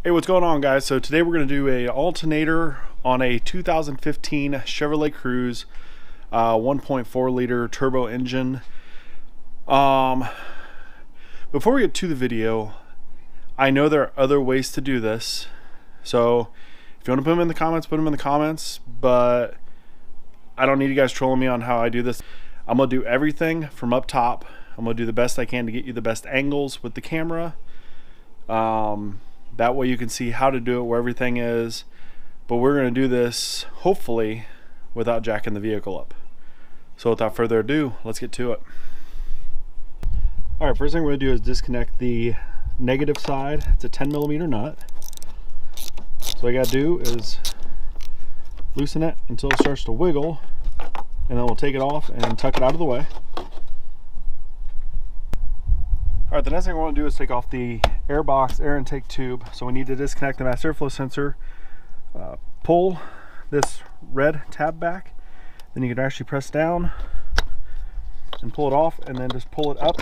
Hey, what's going on, guys? So today we're going to do a alternator on a 2015 Chevrolet Cruze 1.4 liter turbo engine. Before we get to the video, I know there are other ways to do this, so if you want to put them in the comments, put them in the comments, but I don't need you guys trolling me on how I do this. I'm going to do everything from up top. I'm going to do the best I can to get you the best angles with the camera. That way you can see how to do it, where everything is. But we're going to do this, hopefully, without jacking the vehicle up. So without further ado, let's get to it. Alright, first thing we're going to do is disconnect the negative side. It's a 10mm nut. So what you got to do is loosen it until it starts to wiggle, and then we'll take it off and tuck it out of the way. Alright, the next thing we want to do is take off the air box, air intake tube. So we need to disconnect the mass airflow sensor, pull this red tab back, then you can actually press down and pull it off, and then just pull it up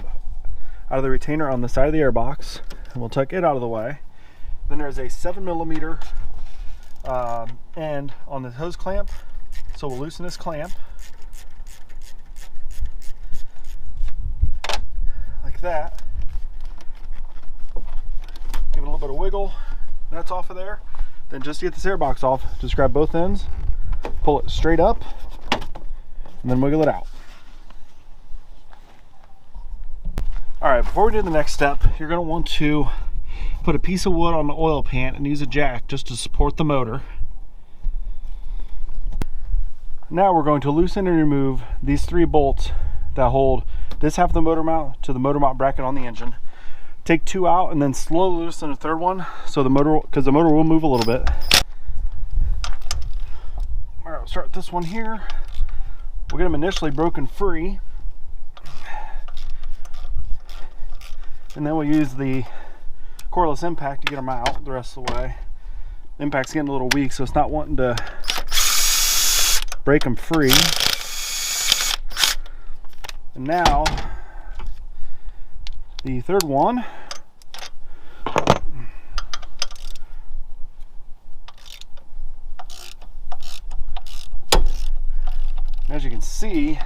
out of the retainer on the side of the air box, and we'll tuck it out of the way. Then there's a 7mm end on the hose clamp, so we'll loosen this clamp like that. Give it a little bit of wiggle, that's off of there. Then just to get this air box off, just grab both ends, pull it straight up, and then wiggle it out. Alright, before we do the next step, you're going to want to put a piece of wood on the oil pan and use a jack just to support the motor. Now we're going to loosen and remove these 3 bolts that hold this half of the motor mount to the motor mount bracket on the engine. Take 2 out and then slowly loosen the 3rd one, so the motor, because the motor will move a little bit. All right, we'll start this one here. We'll get them initially broken free, and then we'll use the cordless impact to get them out the rest of the way. The impact's getting a little weak, so it's not wanting to break them free. And now the 3rd one, as you can see,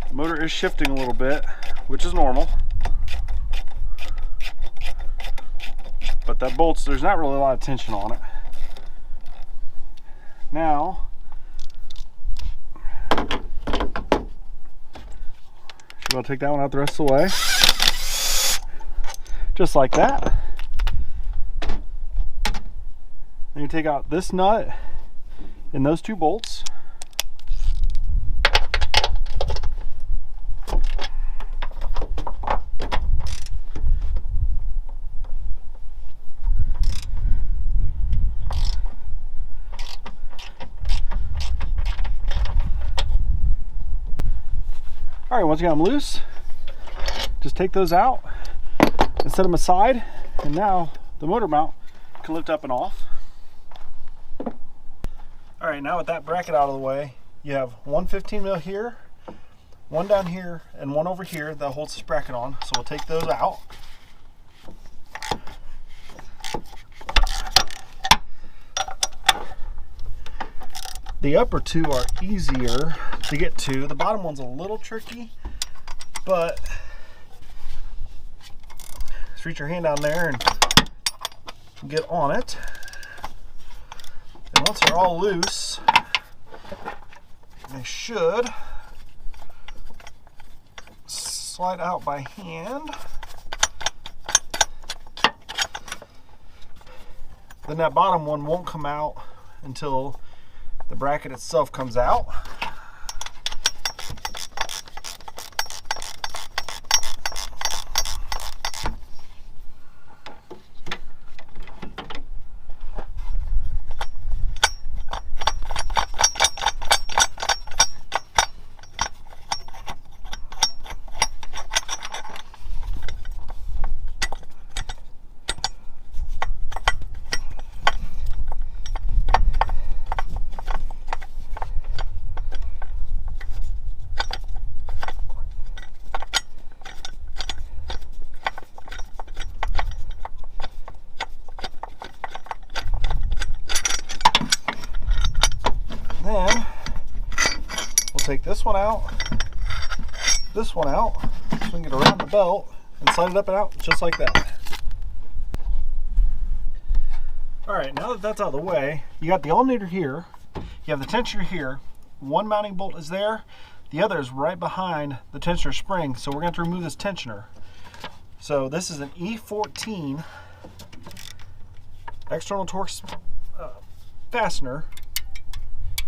the motor is shifting a little bit, which is normal, but that bolts, there's not really a lot of tension on it. Now I'll take that one out the rest of the way, just like that. Then you take out this nut and those 2 bolts. All right, once you got them loose, just take those out and set them aside, and now the motor mount can lift up and off. All right, now with that bracket out of the way, you have one 15mm here, one down here, and one over here that holds this bracket on. So we'll take those out. The upper 2 are easier to get to. The bottom one's a little tricky, but just reach your hand down there and get on it. And once they're all loose, they should slide out by hand. Then that bottom one won't come out until the bracket itself comes out. one out, this one out, so we can get around the belt and slide it up and out just like that. Alright, now that that's out of the way, you got the alternator here, you have the tensioner here, one mounting bolt is there, the other is right behind the tensioner spring, so we're going to remove this tensioner. So this is an E14 external torque fastener.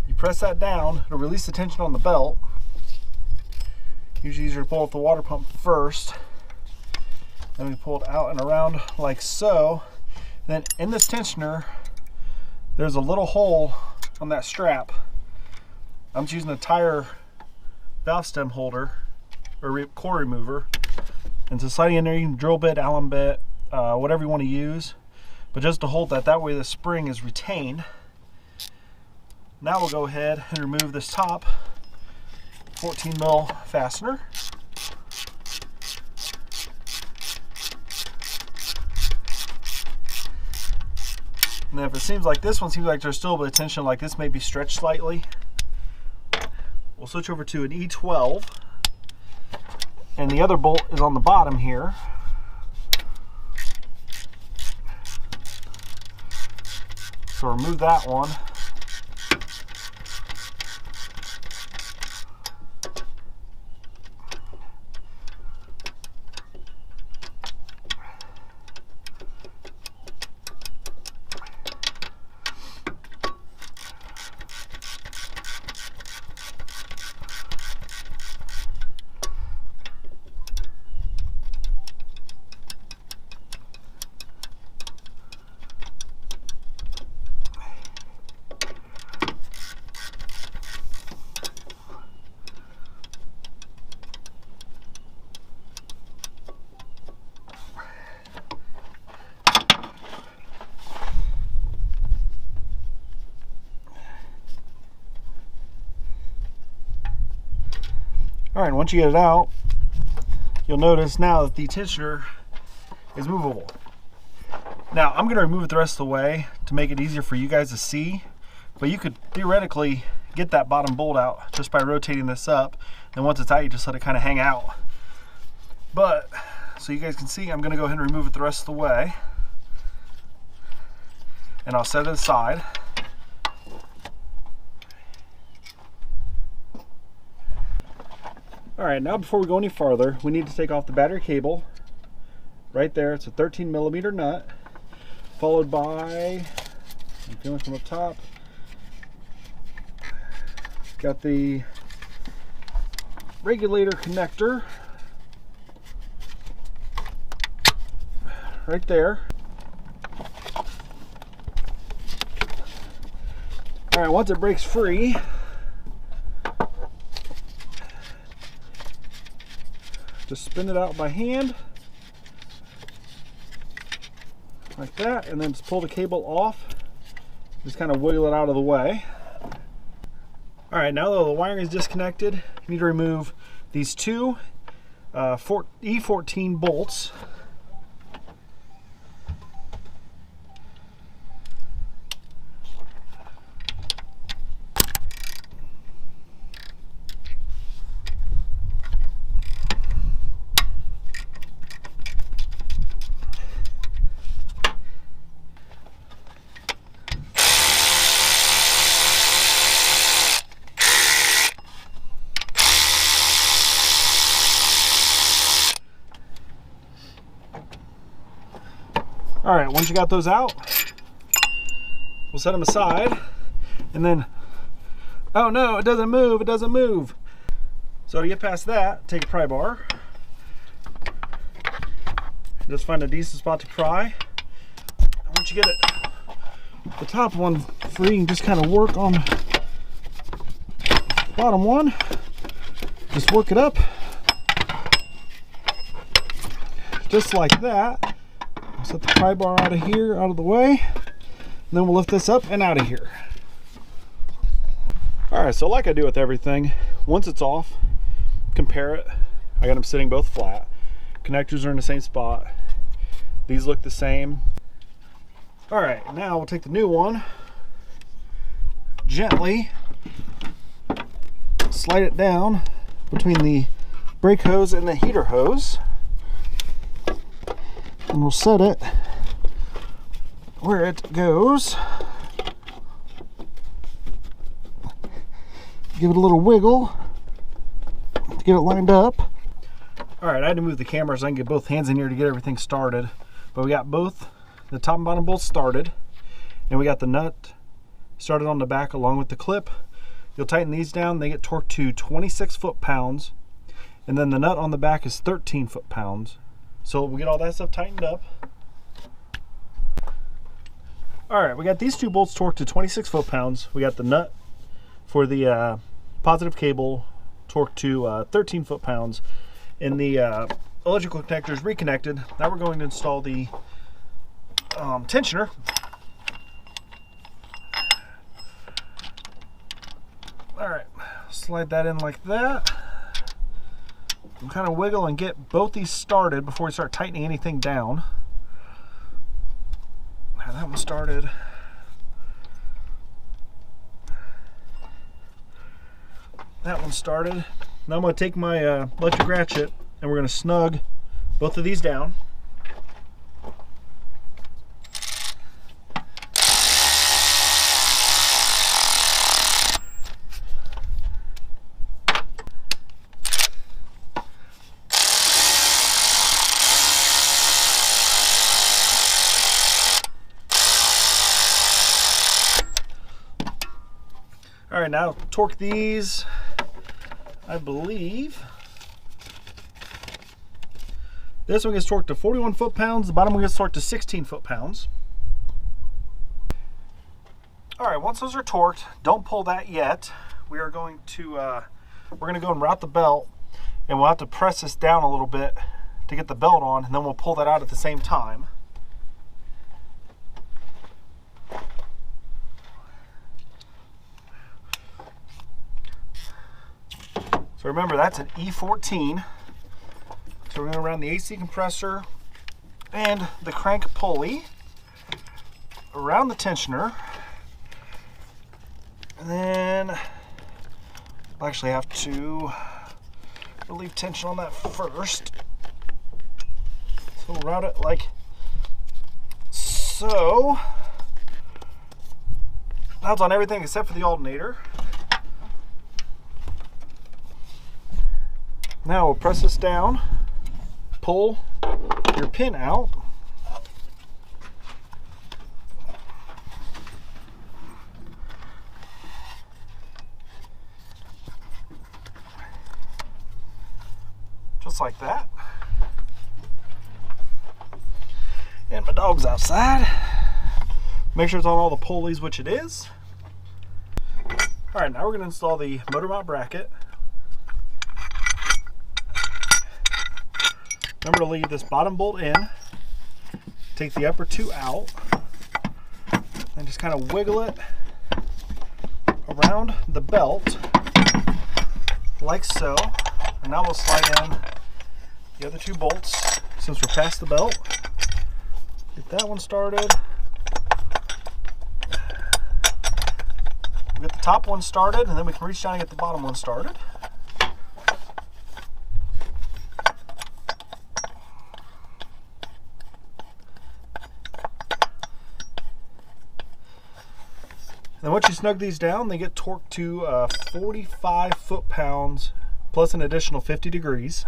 You press that down, it'll release the tension on the belt. Usually easier to pull up the water pump first. Then we pull it out and around like so. Then in this tensioner, there's a little hole on that strap. I'm just using a tire valve stem holder or core remover. And so sliding in there, you can drill bit, Allen bit, whatever you want to use. But just to hold that, that way the spring is retained. Now we'll go ahead and remove this top 14 mil fastener. And then if it seems like this one seems like there's still a bit of tension, like this may be stretched slightly, we'll switch over to an E12. And the other bolt is on the bottom here. So remove that one. All right, once you get it out, you'll notice now that the tensioner is movable. Now, I'm gonna remove it the rest of the way to make it easier for you guys to see, but you could theoretically get that bottom bolt out just by rotating this up, and once it's out, you just let it kind of hang out. But, so you guys can see, I'm gonna go ahead and remove it the rest of the way, and I'll set it aside. Alright, now before we go any farther, we need to take off the battery cable. Right there, it's a 13mm nut, followed by, I'm feeling from up top, got the regulator connector right there. Alright, once it breaks free, just spin it out by hand like that, and then just pull the cable off, just kind of wiggle it out of the way. All right, now that the wiring is disconnected, you need to remove these two E14 bolts. All right, once you got those out, we'll set them aside, and then, oh no, it doesn't move, it doesn't move. So to get past that, take a pry bar, just find a decent spot to pry. And once you get it, the top one free, you can just kind of work on the bottom one, just work it up, just like that. Set the pry bar out of here, out of the way, and then we'll lift this up and out of here. All right, so like I do with everything, once it's off, compare it. I got them sitting both flat. Connectors are in the same spot. These look the same. All right, now we'll take the new one, gently slide it down between the brake hose and the heater hose, and we'll set it where it goes. Give it a little wiggle to get it lined up. All right, I had to move the camera so I can get both hands in here to get everything started. But we got both the top and bottom bolts started, and we got the nut started on the back along with the clip. You'll tighten these down. They get torqued to 26 foot-pounds, and then the nut on the back is 13 foot-pounds. So we'll get all that stuff tightened up. All right, we got these two bolts torqued to 26 foot-pounds. We got the nut for the positive cable torqued to 13 foot-pounds, and the electrical connector is reconnected. Now we're going to install the tensioner. All right, slide that in like that. And kind of wiggle and get both these started before we start tightening anything down. Now that one started. That one started. Now I'm going to take my electric ratchet and we're going to snug both of these down. All right, now torque these. I believe this one gets torqued to 41 foot-pounds. The bottom one gets torqued to 16 foot-pounds. All right, once those are torqued, don't pull that yet. We are going to we're going to go and route the belt, and we'll have to press this down a little bit to get the belt on, and then we'll pull that out at the same time. So remember, that's an E14. So we're going to run the AC compressor and the crank pulley around the tensioner. And then I'll actually have to relieve tension on that first. So we'll route it like so. Now it's on everything except for the alternator. Now we'll press this down, pull your pin out, just like that. And my dog's outside. Make sure it's on all the pulleys, which it is. All right, now we're going to install the motor mount bracket. Remember to leave this bottom bolt in, take the upper two out, and just kind of wiggle it around the belt like so. And now we'll slide in the other two bolts since we're past the belt. Get that one started. We'll get the top one started, and then we can reach down and get the bottom one started. And once you snug these down, they get torqued to 45 foot-pounds plus an additional 50 degrees.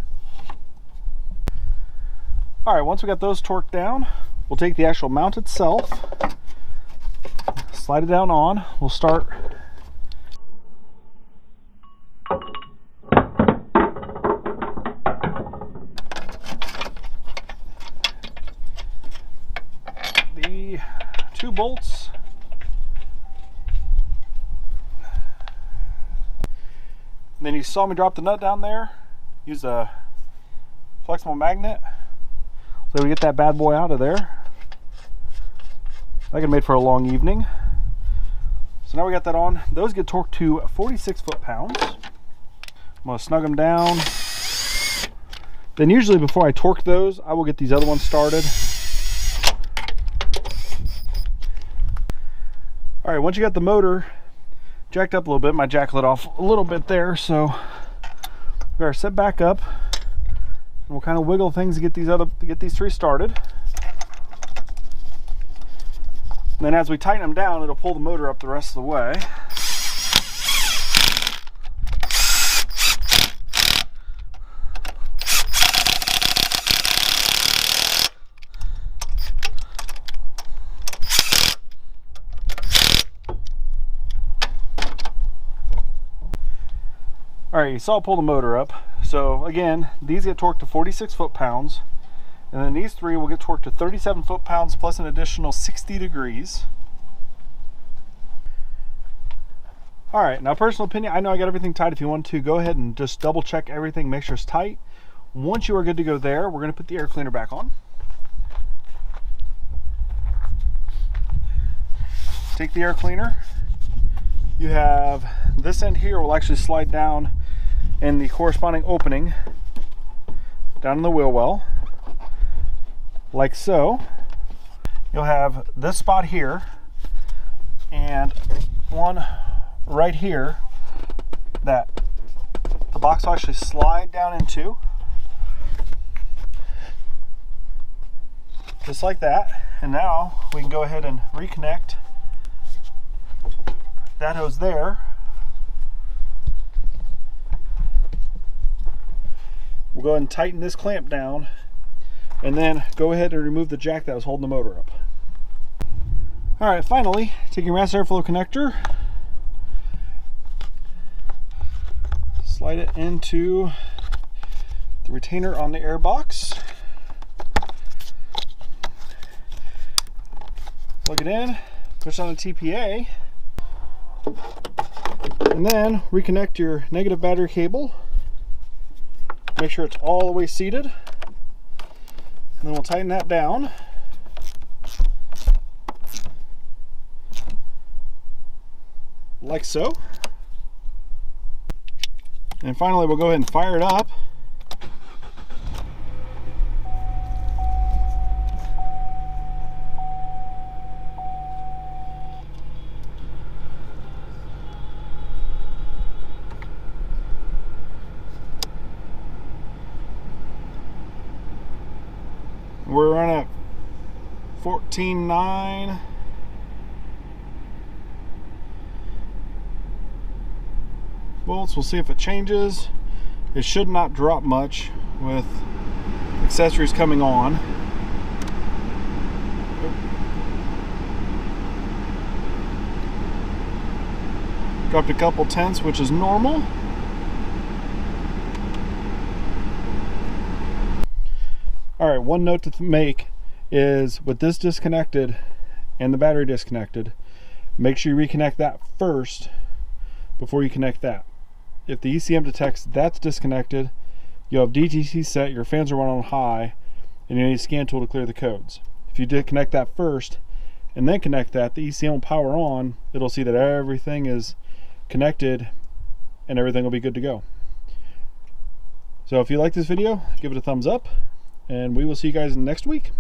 All right, once we got those torqued down, we'll take the actual mount itself, slide it down on. We'll start the two bolts. And then you saw me drop the nut down there. Use a flexible magnet so we get that bad boy out of there. That can make for a long evening. So now we got that on. Those get torqued to 46 foot-pounds. I'm going to snug them down. Then usually before I torque those, I will get these other ones started. All right, once you got the motor jacked up a little bit. My jack let off a little bit there, so we gotta set back up, and we'll kind of wiggle things to get these three started. And then as we tighten them down, it'll pull the motor up the rest of the way. Alright, you saw it pull the motor up. So again, these get torqued to 46 foot-pounds, and then these three will get torqued to 37 foot-pounds plus an additional 60 degrees. Alright, now personal opinion, I know I got everything tight. If you want to, go ahead and just double check everything, make sure it's tight. Once you are good to go there, we're going to put the air cleaner back on. Take the air cleaner. You have this end here will actually slide down in the corresponding opening down in the wheel well, like so. You'll have this spot here and one right here that the box will actually slide down into, just like that. And now we can go ahead and reconnect that hose there. We'll go ahead and tighten this clamp down, and then go ahead and remove the jack that was holding the motor up. Alright, finally, take your mass airflow connector, slide it into the retainer on the air box, plug it in, push on the TPA, and then reconnect your negative battery cable. Make sure it's all the way seated, and then we'll tighten that down. Like so. And finally, we'll go ahead and fire it up. We're running at 14.9. volts. We'll see if it changes. It should not drop much with accessories coming on. Dropped a couple tenths, which is normal. Alright, one note to make is with this disconnected and the battery disconnected, make sure you reconnect that first before you connect that. If the ECM detects that's disconnected, you'll have DTC set, your fans are running on high, and you need a scan tool to clear the codes. If you did connect that first and then connect that, the ECM will power on, it'll see that everything is connected and everything will be good to go. So if you like this video, give it a thumbs up, and we will see you guys next week.